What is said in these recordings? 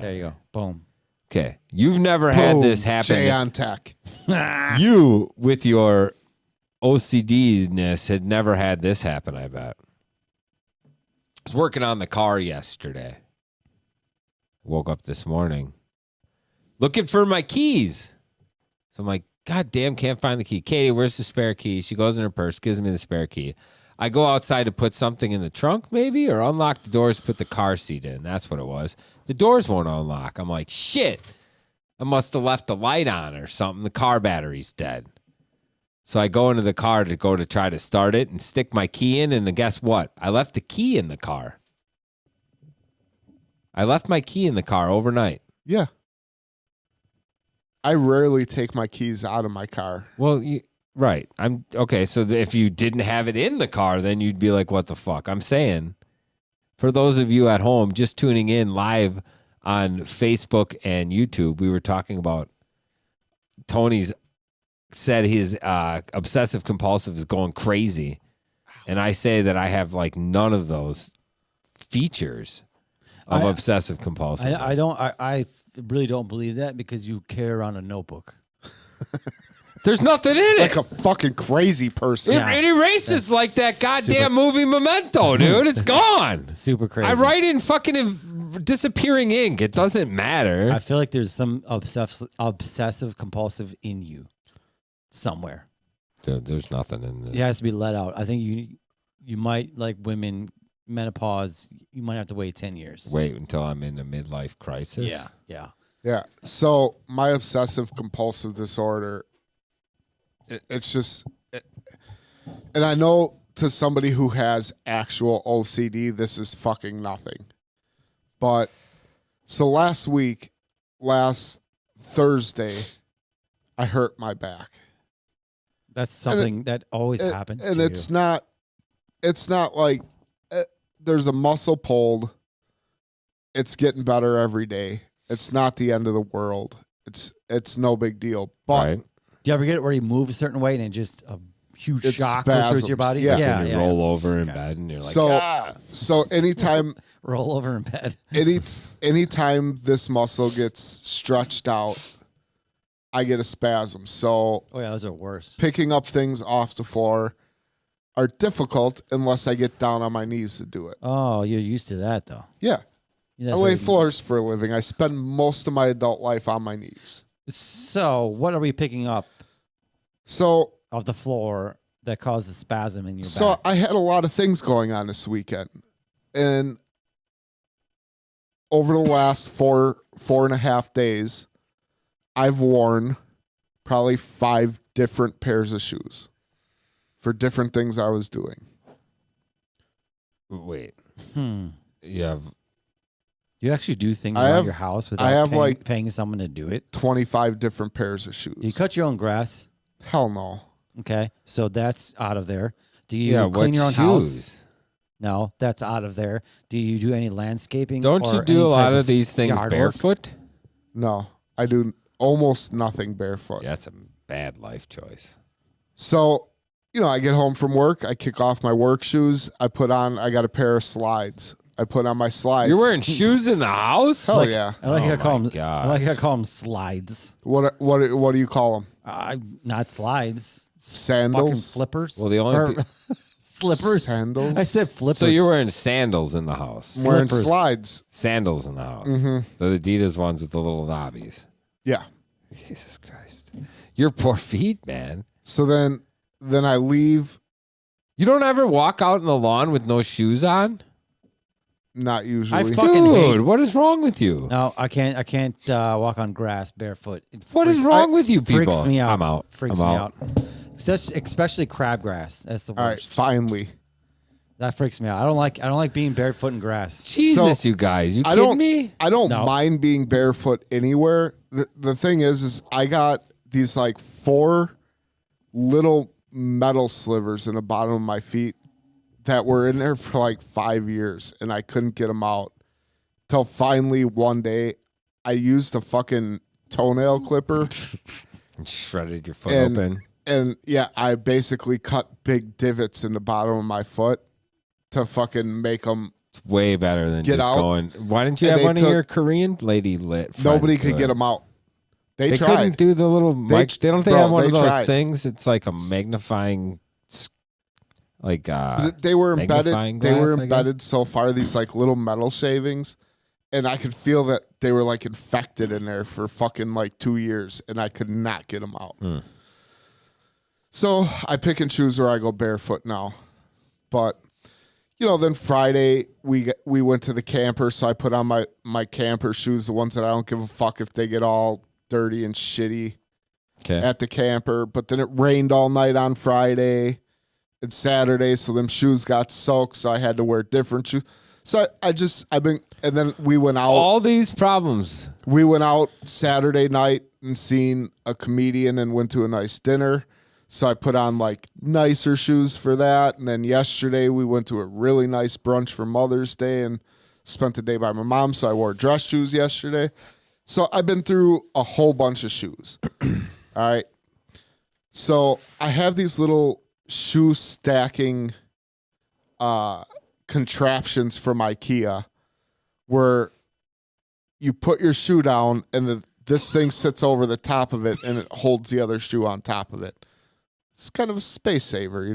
There you go. Boom. Okay. You've never had this happen. Jay on tech. You, with your OCD-ness, had never had this happen, I bet. I was working on the car yesterday. Woke up this morning looking for my keys. So I'm like, God damn, can't find the key. Katie, where's the spare key? She goes in her purse, gives me the spare key. I go outside to put something in the trunk, maybe, or unlock the doors, put the car seat in. That's what it was. The doors won't unlock. I'm like, shit. I must have left the light on or something. The car battery's dead. So I go into the car to try to start it and stick my key in, and guess what? I left the key in the car. I left my key in the car overnight. Yeah. I rarely take my keys out of my car. Well, right. I'm okay. So if you didn't have it in the car, then you'd be like, what the fuck? I'm saying, for those of you at home just tuning in live on Facebook and YouTube, we were talking about Tony's said his obsessive compulsive is going crazy. And I say that I have like none of those features of obsessive compulsive. I really don't believe that because you carry around a notebook. There's nothing in it. Like a fucking crazy person. It erases like that goddamn movie Memento, dude. It's gone. Super crazy. I write in fucking disappearing ink. It doesn't matter. I feel like there's some obsessive compulsive in you somewhere. Dude, there's nothing in this. It has to be let out. I think you might, like women, menopause, you might have to wait 10 years. Wait until I'm in a midlife crisis. Yeah. Yeah. So my obsessive compulsive disorder, it's just, and I know to somebody who has actual OCD, this is fucking nothing. But so last Thursday, I hurt my back. That's something that always happens to and you. it's not like there's a muscle pulled. It's getting better every day. It's not the end of the world. It's no big deal. But Right. Do you ever get it where you move a certain way and it just a huge It's shock goes through your spasms. body? Yeah. And you roll over in bed and you're like, so anytime Roll over in bed. anytime this muscle gets stretched out, I get a spasm. So Oh yeah, those are worse. picking up things off the floor are difficult unless I get down on my knees to do it. Oh, you're used to that though. Yeah. That's I what lay you- floors for a living. I spend most of my adult life on my knees. So, what are we picking up So off the floor that causes spasm in your So back? I had a lot of things going on this weekend, and over the last four and a half days, I've worn probably 5 different pairs of shoes for different things I was doing. wait. Hmm. You have You actually do things I around have- your house I have, without like- paying someone to do it. 25 different pairs of shoes. Do you cut your own grass? Hell no. Okay, so that's out of there. Do you what clean your own house? shoes? No, that's out of there. Do you do any landscaping? Don't or you do any a type lot of these things yard work? barefoot? No. I do almost nothing barefoot. Yeah, that's a bad life choice. So, I get home from work. I kick off my work shoes. I got a pair of slides. I put on my slides. You're wearing shoes in the house? Hell yeah. I like Oh how I call my them. I gosh. like how I call them slides. What do you call them? Not slides. Fucking Sandals? flippers. Well, the only Or- slippers. Sandals? I said flippers. So you're wearing sandals in the house. I'm wearing Flippers. slides. Sandals in the house. Mm-hmm. The Adidas ones with the little knobbies. Yeah. Jesus Christ. Your poor feet, man. So then I leave. You don't ever walk out in the lawn with no shoes on? Not usually. I fucking hate- Dude, what is wrong with you? No, I can't. I can't walk on grass barefoot. It What is wrong with you people? freaks me out. I'm out. Freaks I'm me out. out. Especially crabgrass. That's the All right, worst. finally. That freaks me out. I don't like being barefoot in grass. Jesus, So, you guys. You I kidding don't me? I don't No. mind being barefoot anywhere. The thing is I got these like 4 little metal slivers in the bottom of my feet that were in there for like 5 years and I couldn't get them out till finally one day I used a fucking toenail clipper And shredded your foot and open. and yeah, I basically cut big divots in the bottom of my foot to fucking make them It's way better than Get just out. going. Why didn't you And have they one of took- your Korean lady lit? Nobody friends could do get it? them out. They They tried. couldn't do the little mic. They don't. They bro, have one they of those tried. things. It's like a magnifying, like They were embedded. magnifying They were glass, I guess? embedded so far. These like little metal shavings, and I could feel that they were like infected in there for fucking like 2 years, and I could not get them out. Hmm. So I pick and choose where I go barefoot now. But then Friday we went to the camper, so I put on my camper shoes, the ones that I don't give a fuck if they get all dirty and shitty Okay. at the camper. But then it rained all night on Friday and Saturday, so them shoes got soaked, so I had to wear different shoes. So and then we went out. All these problems. We went out Saturday night and seen a comedian and went to a nice dinner. So I put on like nicer shoes for that. And then yesterday we went to a really nice brunch for Mother's Day and spent the day by my mom. So I wore dress shoes yesterday. So I've been through a whole bunch of shoes. All right. So I have these little shoe stacking contraptions from IKEA where you put your shoe down and this thing sits over the top of it and it holds the other shoe on top of it. It's kind of a space saver,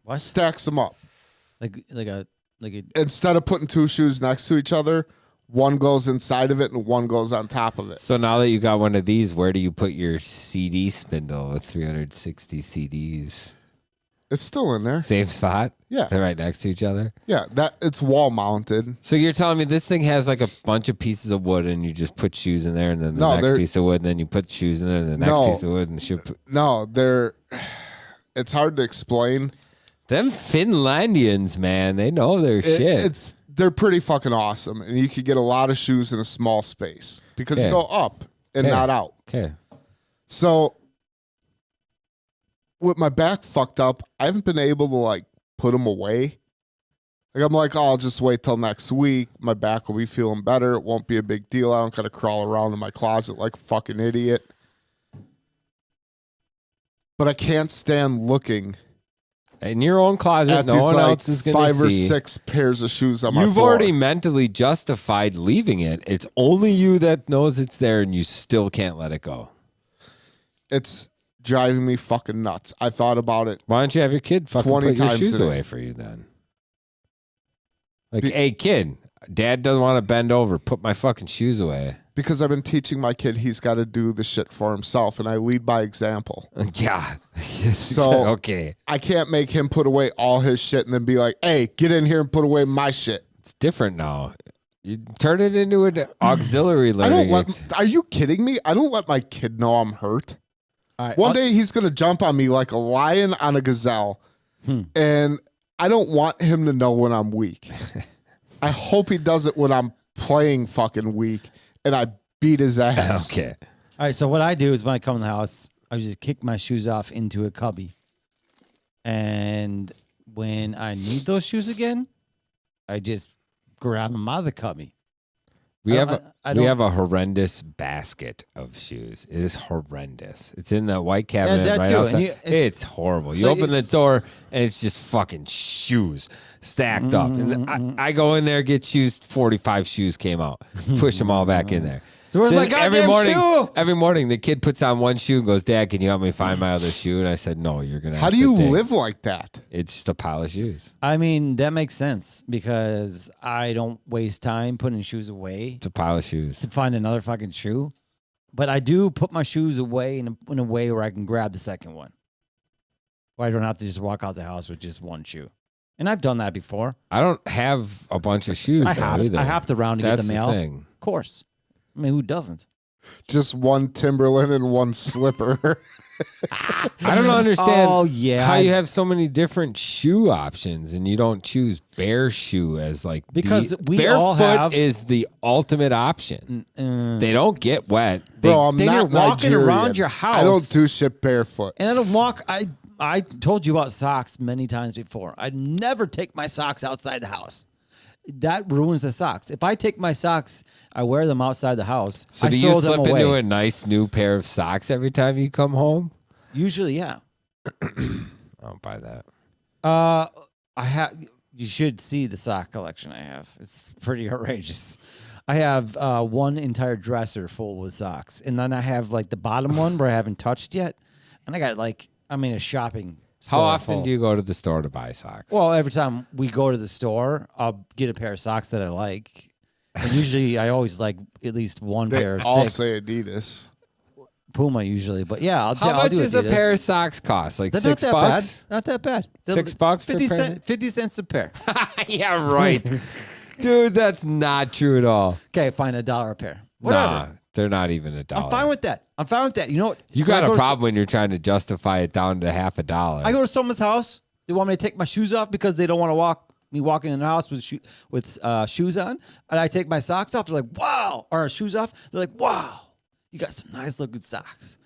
What? Stacks them up. Like a Instead of putting two shoes next to each other, one goes inside of it and one goes on top of it. So now that you got one of these, where do you put your CD spindle with 360 CDs? It's still in there. Same spot? Yeah. They're right next to each other? Yeah, it's wall mounted. So you're telling me this thing has like a bunch of pieces of wood and you just put shoes in there and then the No, next they're- piece of wood and then you put shoes in there and the next No. piece of wood and No, it's hard to explain. them Finlandians, man, they know their shit. They're pretty fucking awesome, and you could get a lot of shoes in a small space because Okay. you go up and Okay. not out. Okay. So with my back fucked up, I haven't been able to like put them away. Like I'm like, oh, I'll just wait till next week. My back will be feeling better. It won't be a big deal. I don't gotta crawl around in my closet like a fucking idiot. But I can't stand looking In your own closet, at no these one like else is going to 5 or see. 6 pairs of shoes on my You've floor. already mentally justified leaving it. It's only you that knows it's there and you still can't let it go. It's driving me fucking nuts. I thought about it. Why don't you have your kid fucking 20 put your times shoes a day. away for you then? Like, hey, kid, dad doesn't want to bend over. Put my fucking shoes away. Because I've been teaching my kid he's got to do the shit for himself, and I lead by example. Yeah. So- okay. I can't make him put away all his shit and then be like, hey, get in here and put away my shit. It's different now. You turn it into an auxiliary I learning. don't let. Are you kidding me? I don't let my kid know I'm hurt. all right. One day he's gonna jump on me like a lion on a gazelle, and I don't want him to know when I'm weak. I hope he does it when I'm playing fucking weak and I beat his ass. Okay. All right, so what I do is when I come in the house, I just kick my shoes off into a cubby. And when I need those shoes again, I just grab them out of the cubby. We I have don't- a I we don't- have a horrendous basket of shoes. It is horrendous. It's in the white cabinet that right too, and outside. you- It's horrible. You so open the it's- door and it's just fucking shoes stacked up. Mm-hmm, And I go in there, get shoes. 45 shoes came out. Push them all back in there. So where's my Then every goddamn morning, shoe? every morning, the kid puts on one shoe and goes, "Dad, can you help me find my other shoe?" And I said, "No, you're gonna." How have do to you dig." live like that? It's just a pile of shoes. I mean, that makes sense because I don't waste time putting shoes away It's a pile of shoes. to find another fucking shoe. But I do put my shoes away in a way where I can grab the second one. Where I don't have to just walk out the house with just one shoe. And I've done that before. I don't have a bunch of shoes. I though, have. either. I have to round to That's get the mail. thing. Of course. I mean, who doesn't? Just one Timberland and one slipper. I don't understand Oh, yeah. how you have so many different shoe options and you don't choose bare shoe as like Because the, we barefoot all have- is the ultimate option. Uh, They don't get wet. They, Bro, I'm then not you're walking Nigerian. around your I don't house. do shit barefoot. and I don't walk. I told you about socks many times before. I never take my socks outside the house. That ruins the socks. If I take my socks, I wear them outside the house. so I do throw you them slip away. into a nice new pair of socks every time you come home? Usually, yeah. I don't buy that. I have You should see the sock collection I have. It's pretty outrageous. I have one entire dresser full with socks, and then I have like the bottom one where I haven't touched yet, and I got a shopping. How often do you go to the store to buy socks? Well, every time we go to the store, I'll get a pair of socks that I like, and usually I always like at least one They pair of all six. say Adidas. Puma usually, but yeah, I'll How I'll much do does a Adidas. pair of socks cost? Like They're $6? Not that bad. They're $6 for a 50 pair? cents. 50 cents a pair. Yeah, right. Dude, that's not true at all. Okay, fine, $1 a pair. Whatever. Nah, they're not even $1. I'm fine with that. You know what? You When I got go a to problem when you're trying to justify it down to half a dollar. I go to someone's house. They want me to take my shoes off because they don't want to walking in the house with shoes on, and I take my socks off. They're like, "Wow!" Or shoes off. They're like, "Wow, you got some nice looking socks.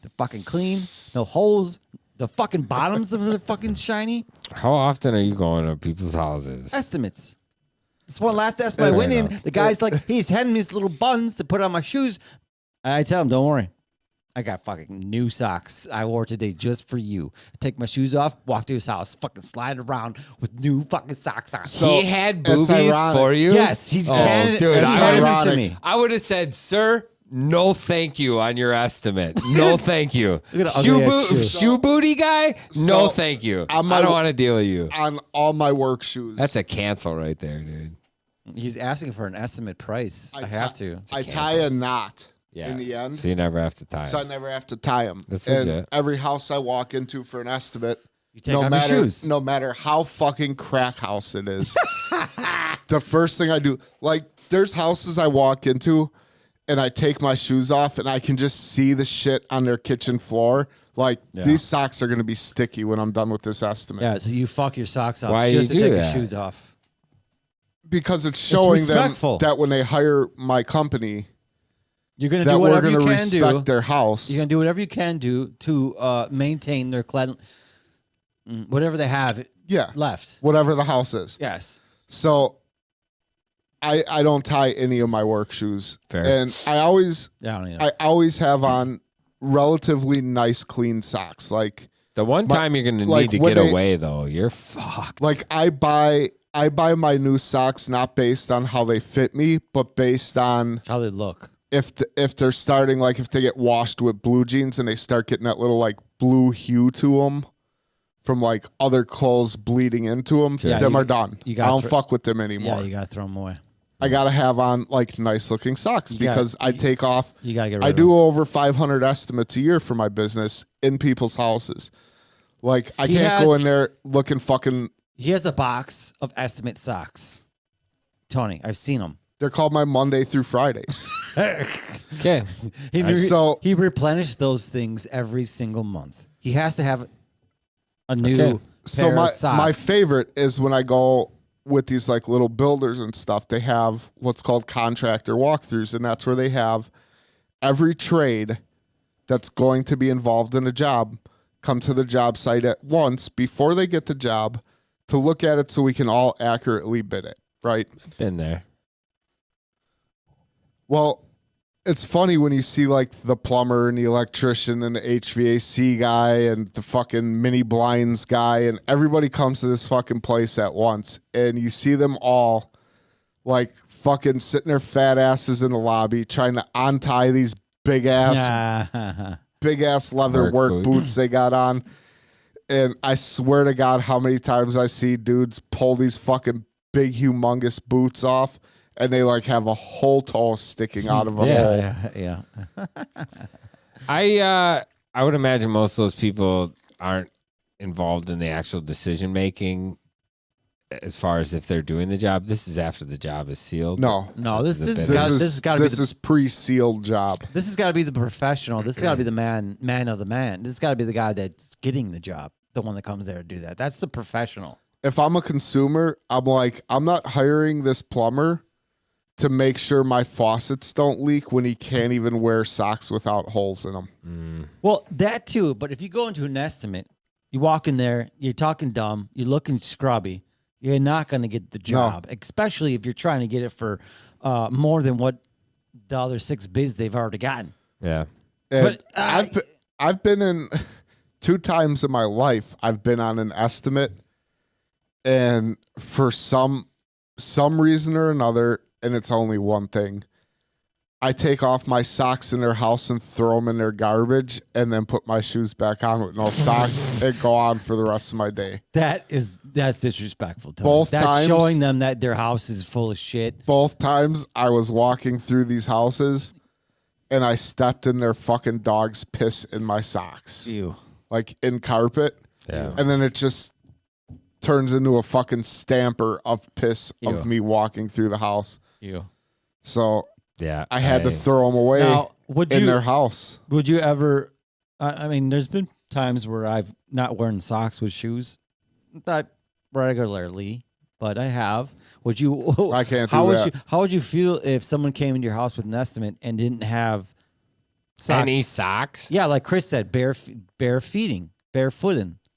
They're fucking clean, no holes. The fucking bottoms of they're fucking shiny." How often are you going to people's houses? Estimates. This one last estimate I went in. The guy's like, he's handing me these little buttons to put on my shoes. And I tell him, "Don't worry. I got fucking new socks I wore today just for you." I take my shoes off, walk to his house, fucking slide around with new fucking socks on. So He had it's boobies ironic. for you? Yes, he handed, dude, he it's handed them to ironic. me. I would have said, sir, no thank you on your estimate. No thank you. Look at the ugly-ass shoes. Shoe booty guy? No So, thank you. on I my- don't want to deal with you. On all my work shoes. That's a cancel right there, dude. He's asking for an estimate price. I have to. I tie a knot Yeah. in the end, So you never have to tie so I it. never have to tie them. That's and legit. every house I walk into for an estimate, You take off your shoes. no matter how fucking crack house it is, the first thing I do, like, there's houses I walk into, and I take my shoes off, and I can just see the shit on their kitchen floor. Like, these socks are gonna be sticky when I'm done with this estimate. Yeah, so you fuck your socks off Why just you to do take that? your shoes off. Because it's showing them respectful. that when they hire my company, You're gonna that do we're whatever gonna you can respect do. their house. You're gonna do whatever you can do to maintain their whatever they have Yeah, left. whatever the house is. Yes. So I don't tie any of my work shoes. Fair. And I always Yeah, I don't know. have on relatively nice clean socks. Like The one time you're going to like need to when get they- away, though, you're fucked. I buy my new socks not based on how they fit me, but based on How they look. if they're starting, like, if they get washed with blue jeans and they start getting that little like blue hue to them from like other clothes bleeding into them, Yeah, them you- are done. you I gotta don't thro- fuck with them anymore. Yeah, you gotta throw them away. I gotta have on like nice looking socks You gotta- because I take off. You gotta get rid I of do them. over 500 estimates a year for my business in people's houses. Like, I He can't go has- in there looking fucking. He has a box of estimate socks. Tony, I've seen them. They're called my Monday through Fridays. Okay. So- he replenished those things every single month. He has to have a new Okay. So pair my of socks. my favorite is when I go with these like little builders and stuff. They have what's called contractor walkthroughs, and that's where they have every trade that's going to be involved in a job come to the job site at once before they get the job to look at it so we can all accurately bid it. Right. Been there. Well, it's funny when you see like the plumber and the electrician and the HVAC guy and the fucking mini blinds guy, and everybody comes to this fucking place at once, and you see them all like fucking sitting their fat asses in the lobby trying to untie these big ass leather Work work boots. boots they got on. And I swear to God, how many times I see dudes pull these fucking big, humongous boots off, and they like have a whole toe sticking out of a hole. yeah. I would imagine most of those people aren't involved in the actual decision making as far as if they're doing the job. This is after the job is sealed. No, No, this is a has bit- got this this has got to be is pre-sealed job. this has got to be the professional. This has got to be the man of the man. This has got to be the guy that's getting the job, the one that comes there to do that. That's the professional. If I'm a consumer, I'm like, I'm not hiring this plumber to make sure my faucets don't leak when he can't even wear socks without holes in them. Well, that too. But if you go into an estimate, you walk in there, you're talking dumb, you're looking scrubby, you're not going to get the job, especially if you're trying to get it for more than what the other 6 bids they've already gotten. Yeah. And But, I've been in 2 times in my life. I've been on an estimate, and for some reason or another, and it's only one thing, I take off my socks in their house and throw them in their garbage, and then put my shoes back on with no socks and go on for the rest of my day. That's disrespectful. Tony. Both that's times- showing them that their house is full of shit. Both times I was walking through these houses, and I stepped in their fucking dog's piss in my socks, Ew. like in carpet, Yeah. and then it just turns into a fucking stamper of piss Ew. of me walking through the house. Ew. So Yeah. I had to throw them away Now, would in you their house. would you ever? I mean, there's been times where I've not worn socks with shoes, not regularly, but I have. Would you? I can't How do would that. you? How would you feel if someone came into your house with an estimate and didn't have socks? Any socks? Yeah, like Chris said, barefooting.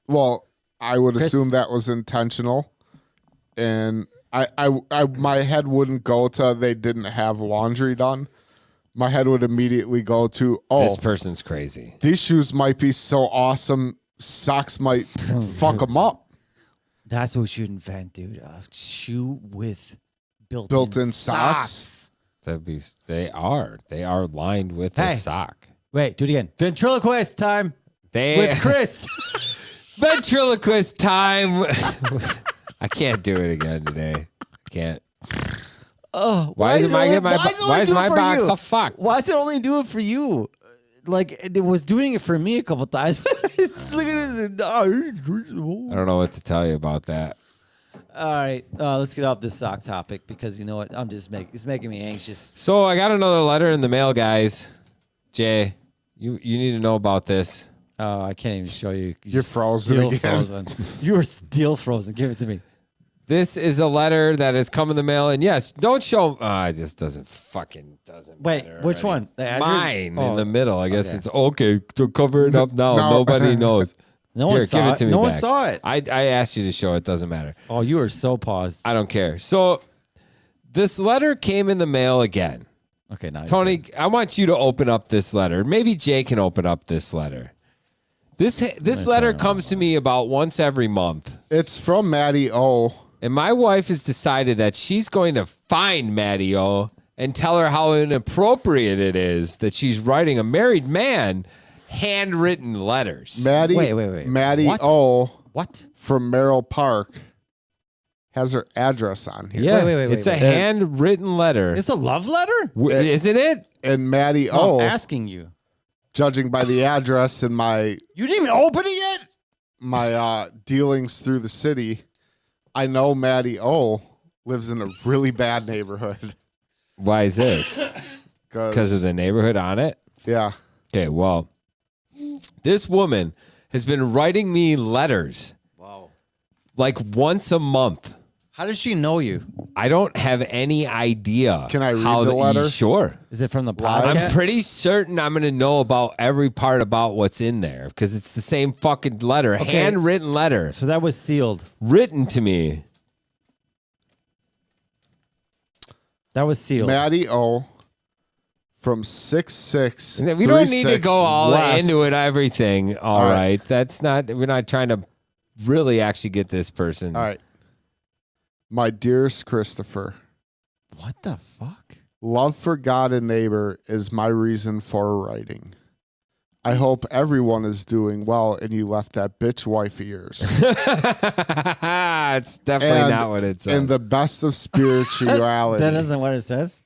Well, I would Chris- assume that was intentional, and I my head wouldn't go to they didn't have laundry done. My head would immediately go to, oh, This person's crazy. these shoes might be so awesome. Socks might fuck them up. That's what we should invent, dude. A shoe with Built-in socks. They are lined with Hey. a sock. Wait, do it again. Ventriloquist time They with Chris. ventriloquist time. I can't do it again today. I can't. Oh, Why is my box you? so fucked? Why is it only doing it for you? Like it was doing it for me a couple times. Look at this. I don't know what to tell you about that. All right, let's get off this sock topic because you know what? It's making me anxious. So I got another letter in the mail, guys. Jay, you need to know about this. Oh, I can't even show you. You're frozen still again. frozen. You are still frozen. Give it to me. This is a letter that has come in the mail, and yes, don't show. It just doesn't Wait, matter which already. one? The address? Mine Oh, in the middle. I guess okay. it's okay to cover it up now. No. Nobody knows. No Here, one saw give it. it to me No one back. saw it. I asked you to show it. Doesn't matter. Oh, you are so paused. I don't care. So this letter came in the mail again. Okay, now Tony, I want you to open up this letter. Maybe Jay can open up this letter. This letter comes to me about once every month. It's from Maddie O. And my wife has decided that she's going to find Maddie O and tell her how inappropriate it is that she's writing a married man handwritten letters. Maddie. Wait. Maddie What? O. What? From Merrill Park has her address on here. Yeah, Wait. it's a handwritten letter. It's a love letter? Isn't it? And Maddie No, O, I'm asking you. judging by the address and my You didn't even open it yet? dealings through the city, I know Maddie O lives in a really bad neighborhood. Why is this? Because of the neighborhood on it? yeah. Okay, well, this woman has been writing me letters Wow. like once a month. How does she know you? I don't have any idea. Can I read how the letter? Sure. Is it from the Live? podcast? I'm pretty certain I'm going to know about every part about what's in there because it's the same fucking letter, handwritten letter, So that was sealed. written to me. That was sealed. Maddie O from 66. We don't need to go all into it, everything. All right. right. That's not, we're not trying to really actually get this person. All right. My dearest Christopher, What the fuck? love for God and neighbor is my reason for writing. I hope everyone is doing well and you left that bitch wife of yours. It's definitely not what it says. In the best of spirituality. That isn't what it says.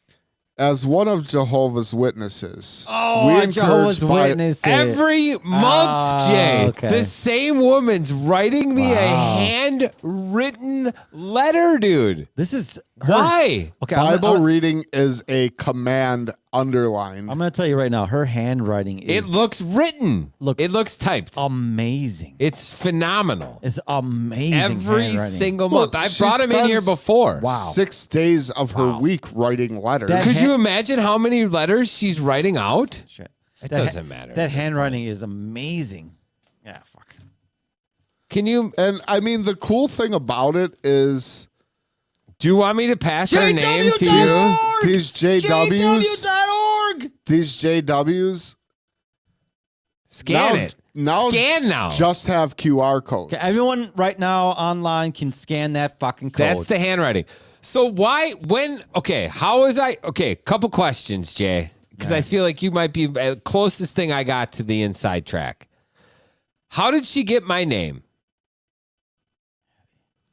As one of Jehovah's Witnesses, Oh, we Jehovah's encouraged by- Witnesses. Every month, Jay, okay. the same woman's writing me a Wow. handwritten letter, dude. This is her- Why? Okay, Bible I'm reading is a command underlined. going to tell you right now. Her handwriting It is looks written. Looks- it looks typed. amazing. It's phenomenal. It's amazing. Every handwriting. single Well, month. I she brought him in here spends- before. Wow. 6 days of her Wow. week writing letters. That- Could you imagine how many letters she's writing out? Shit. It That doesn't matter at That this handwriting is amazing. Yeah, fuck. Can you? and I mean, the cool thing about it is Do you want me to pass her name to you? JW.org. these JWs, JW.org. these JWs. Scan now, it. now Scan now. just have QR codes. Okay, everyone right now online can scan that fucking code. That's the handwriting. So how is couple questions, Jay, because I feel like you might be the closest thing I got to the inside track. How did she get my name?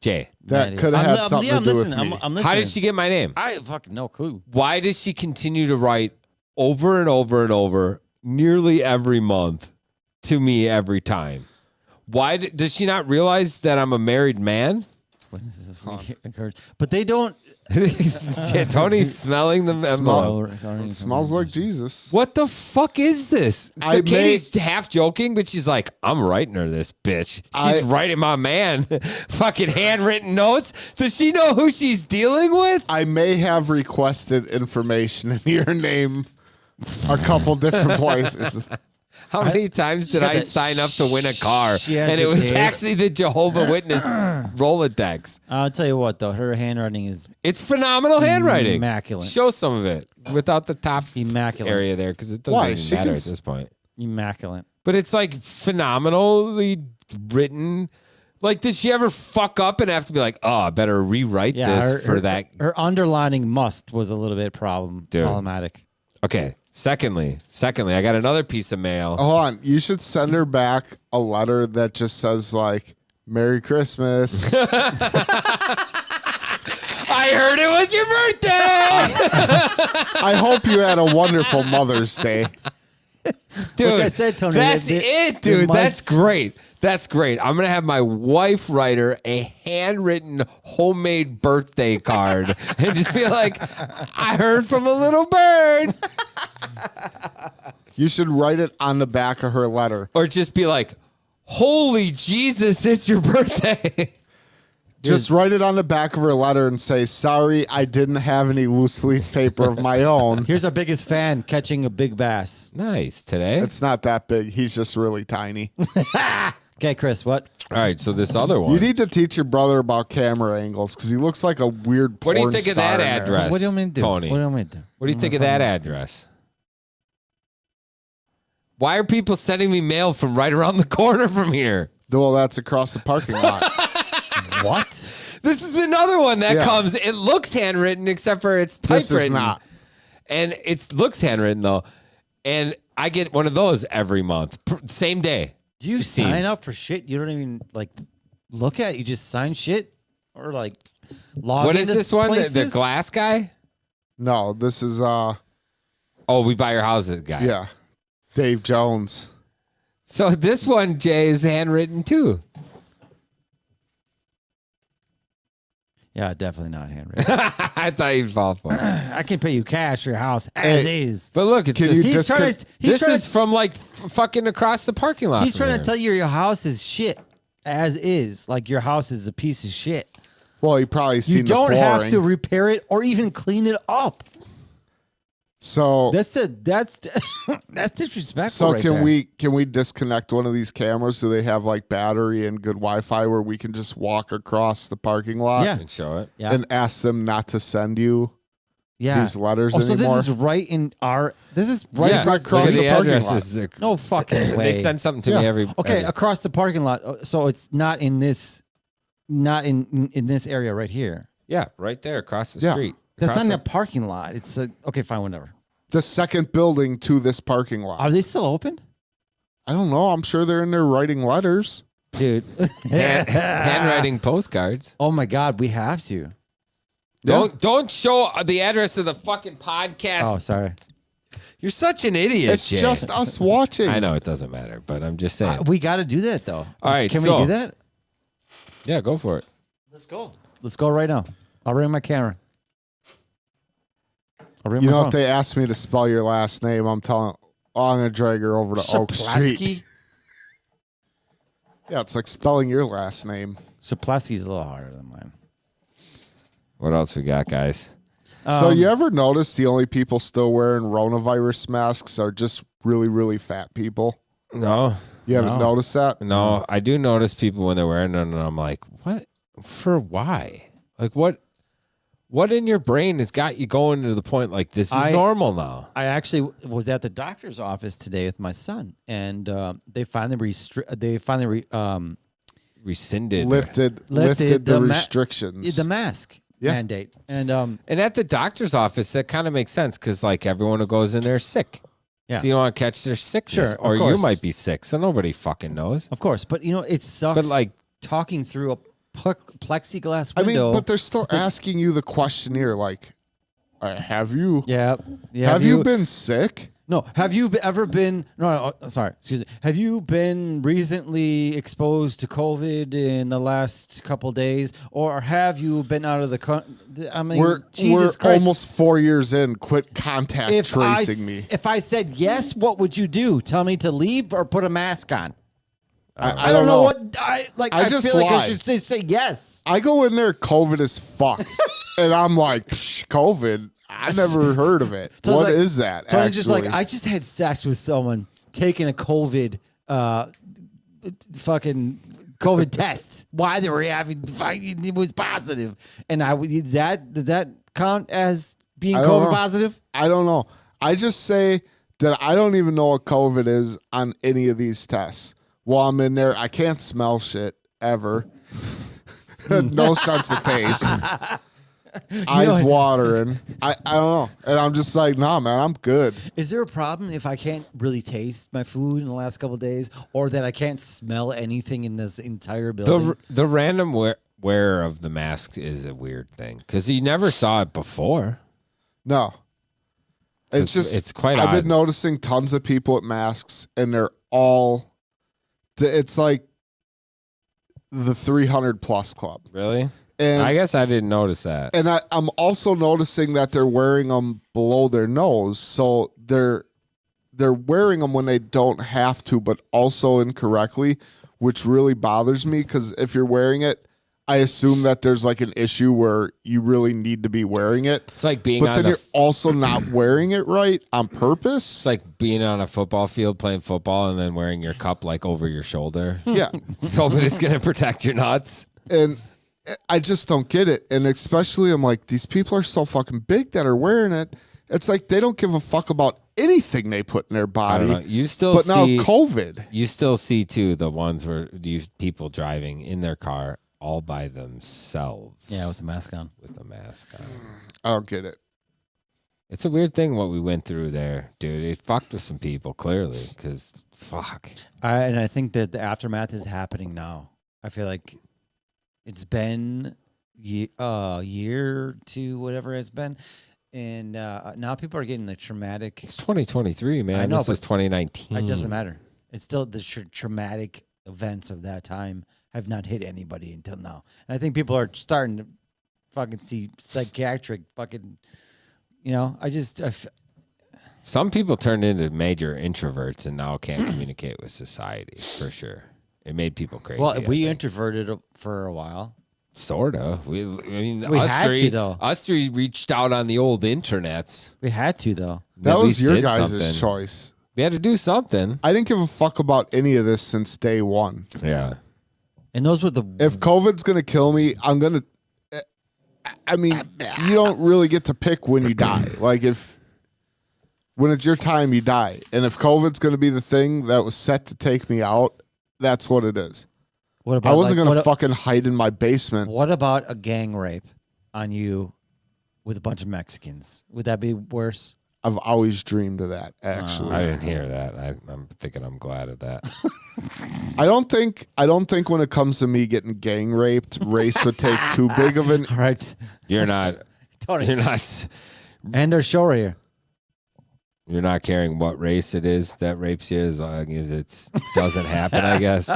Jay, That could have had something to do with me. I'm listening. how did she get my name? I have fucking no clue. Why does she continue to write over and over and over nearly every month to me every time? Why does she not realize that I'm a married man? When is this occurred? But they don't. Tony's smelling the memo. It smells like Jesus. What the fuck is this? So Katie's half joking, but she's like, I'm writing her this bitch. She's writing my man fucking handwritten notes. Does she know who she's dealing with? I may have requested information in your name a couple different places. How many times did I sign up to win a car? And it was actually the Jehovah Witness Rolodex. I'll tell you what, though. Her handwriting is It's phenomenal handwriting. immaculate. Show some of it without the top Immaculate. area there because it doesn't Why? even She matter can at this point. Immaculate. But it's like phenomenally written. Like, does she ever fuck up and have to be like, oh, I better rewrite this for that? Her underlining must was a little bit problematic. Okay. Secondly, I got another piece of mail. Hold on. You should send her back a letter that just says, like, Merry Christmas. I heard it was your birthday. I hope you had a wonderful Mother's Day. Dude, Like I said, Tony, that's it, dude. might- That's great. That's great. I'm going to have my wife write her a handwritten homemade birthday card and just be like, I heard from a little bird. You should write it on the back of her letter. Or just be like, holy Jesus, it's your birthday. Just write it on the back of her letter and say, sorry, I didn't have any loose leaf paper of my own. Here's our biggest fan catching a big bass. Nice. Today? It's not that big. He's just really tiny. Okay, Chris, what? All right, so this other one. You need to teach your brother about camera angles because he looks like a weird porn What do you think of star that in there. address? What do you want me to do? Tony? What do you want me to do? What do you think of that address? Why are people sending me mail from right around the corner from here? Well, that's across the parking lot. What? This is another one that Yeah. comes. It looks handwritten, except for it's This typewritten. is not. And it looks handwritten though. And I get one of those every month, same day. Do you It sign seems. up for shit you don't even like look at? You just sign shit or like log What is into this one? The places? glass guy? No, this is, Oh, we buy your houses guy. yeah, Dave Jones. So this one, Jay, is handwritten too. Yeah, definitely not handwritten. I thought you'd fall for it. I can pay you cash for your house as Hey, is. But look, it's Can just, you He's trying to. He's this trying is to, from like fucking across the parking lot. He's from trying here. to tell you your house is shit as is. Like your house is a piece of shit. Well, he probably seen You don't the have flooring. to repair it or even clean it up. So, That's that's disrespectful. so right can there. we disconnect one of these cameras? Do they have like battery and good Wi-Fi where we can just walk across the parking lot Yeah. And show it. Yeah. and ask them not to send you Yeah. these letters Oh, so anymore? this is right in our. This is right Yeah. in It's across Look at the parking addresses. They're- No fucking way. They send something to me Yeah. every. Okay, across the parking lot. So it's not in this, not in this area right here. Yeah, right there across the Yeah. street. That's Across not in the- a parking lot. It's a okay, fine, whatever. the second building to this parking lot. Are they still open, I don't know. I'm sure they're in there writing letters. dude? handwriting postcards. Oh my god, we have to. Don't show the address of the fucking podcast. Oh, sorry. You're such an idiot. It's Jay. just us watching. I know it doesn't matter, but I'm just saying. We got to do that though. All right, can so- we do that? Yeah, go for it. Let's go. Let's go right now. I'll bring my camera. I'll bring You my know, phone. if they ask me to spell your last name, I'm telling. Oh, I'm gonna drag her over to Oak Street. Saplasky. Yeah, it's like spelling your last name. Saplasky's a little harder than mine. What else we got, guys? So you ever notice the only people still wearing coronavirus masks are just really, really fat people? No, You haven't No. noticed that? no. I do notice people when they're wearing it, and I'm like, what? For why? Like, what What in your brain has got you going to the point like this is normal now? I actually was at the doctor's office today with my son, and they finally Rescinded. lifted the restrictions. the mask mandate, and And at the doctor's office, that kind of makes sense because like everyone who goes in there is sick. Yeah. So you don't want to catch their sickness. Sure, of or you course. might be sick, so nobody fucking knows. of course, but it sucks. But like, talking through a plexiglass I window. mean, but they're still asking you the questionnaire, like, have you yeah. have you been sick? No, have you ever been? No, sorry, excuse me. Have you been recently exposed to COVID in the last couple days, or have you been out of the country? I mean, We're Jesus Christ. almost 4 years in. Quit contact tracing me. If I said yes, what would you do? Tell me to leave or put a mask on? I don't know know. what I just feel like I lied. should say yes. I go in there, COVID as fuck, and I'm like, COVID. I never heard of it. So What it's is like- that? So I'm actually? just like, I just had sex with someone taking a COVID, fucking COVID test. Why they were having, it was positive, and does that count as being I don't COVID know. positive? I don't know. I just say that I don't even know what COVID is on any of these tests. While I'm in there, I can't smell shit ever. No sense of taste. Eyes watering. I don't know. And I'm just like, nah, man, I'm good. Is there a problem if I can't really taste my food in the last couple of days, or that I can't smell anything in this entire building? the random wear of the mask is a weird thing because you never saw it before. No. It's just, it's quite I've odd. been noticing tons of people with masks, and they're all, it's like the 300 plus club. Really? And I guess I didn't notice that. And I'm also noticing that they're wearing them below their nose, so they're wearing them when they don't have to, but also incorrectly, which really bothers me. Because if you're wearing it, I assume that there's like an issue where you really need to be wearing it. It's like being But on then the you're also not wearing it right on purpose. It's like being on a football field playing football and then wearing your cup like over your shoulder. Yeah, Hoping it's gonna protect your nuts. and I just don't get it. And especially, I'm like, these people are so fucking big that are wearing it. It's like they don't give a fuck about anything they put in their I body. don't know. You still But now see COVID. you still see too the ones where people driving in their car all by themselves. Yeah, with the mask on. with a mask on. I don't get it. It's a weird thing what we went through there, dude. It fucked with some people clearly because fuck. And I think that the aftermath is happening now. I feel like it's been year to whatever it's been, and now people are getting the traumatic. It's 2023, man. I know, this was but 2019. It doesn't matter. It's still the traumatic events of that time have not hit anybody until now. And I think people are starting to fucking see psychiatric fucking. Some people turned into major introverts and now can't communicate with society for sure. It made people crazy. Well, I we think. introverted for a while. Sorta. We We had three, to, though. Us three reached out on the old internets. We had to though. That At was least your did guys' something. choice. We had to do something. I didn't give a fuck about any of this since day one. Yeah. And those were the If COVID's gonna kill me, I'm gonna. I mean, you don't really get to pick when you die. Like when it's your time, you die. And if COVID's gonna be the thing that was set to take me out, that's what it is. what about I wasn't like, gonna what, fucking hide in my basement. what about a gang rape on you with a bunch of Mexicans? Would that be worse? I've always dreamed of that. Actually, I didn't hear that. I'm thinking I'm glad of that. I don't think when it comes to me getting gang raped, race would take too big of an. All right. You're not. Tony. You're not. End our show right here. You're not caring what race it is that rapes you, as long as it doesn't happen. I guess.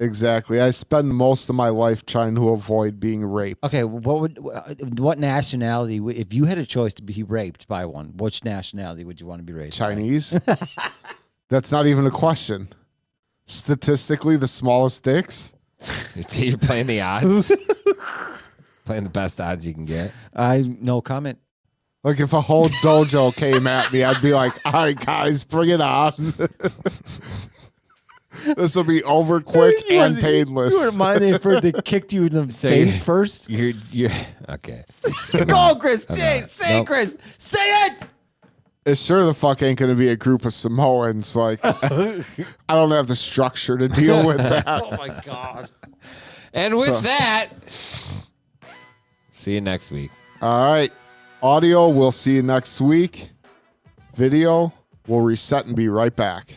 Exactly. I spend most of my life trying to avoid being raped. Okay, what nationality, if you had a choice to be raped by one, which nationality would you want to be raped by? Chinese? That's not even a question. Statistically, the smallest dicks. You're playing the odds. Playing the best odds you can get. No comment. Like if a whole dojo came at me, I'd be like, all right, guys, bring it on. This will be over quick and painless. You wouldn't mind if they kicked you in the face first? You're okay. Go, Chris. Say Nope. it, Chris. Say it. It sure the fuck ain't going to be a group of Samoans. Like, I don't have the structure to deal with that. Oh, my God. And with that, see you next week. All right. Audio, we'll see you next week. Video, we'll reset and be right back.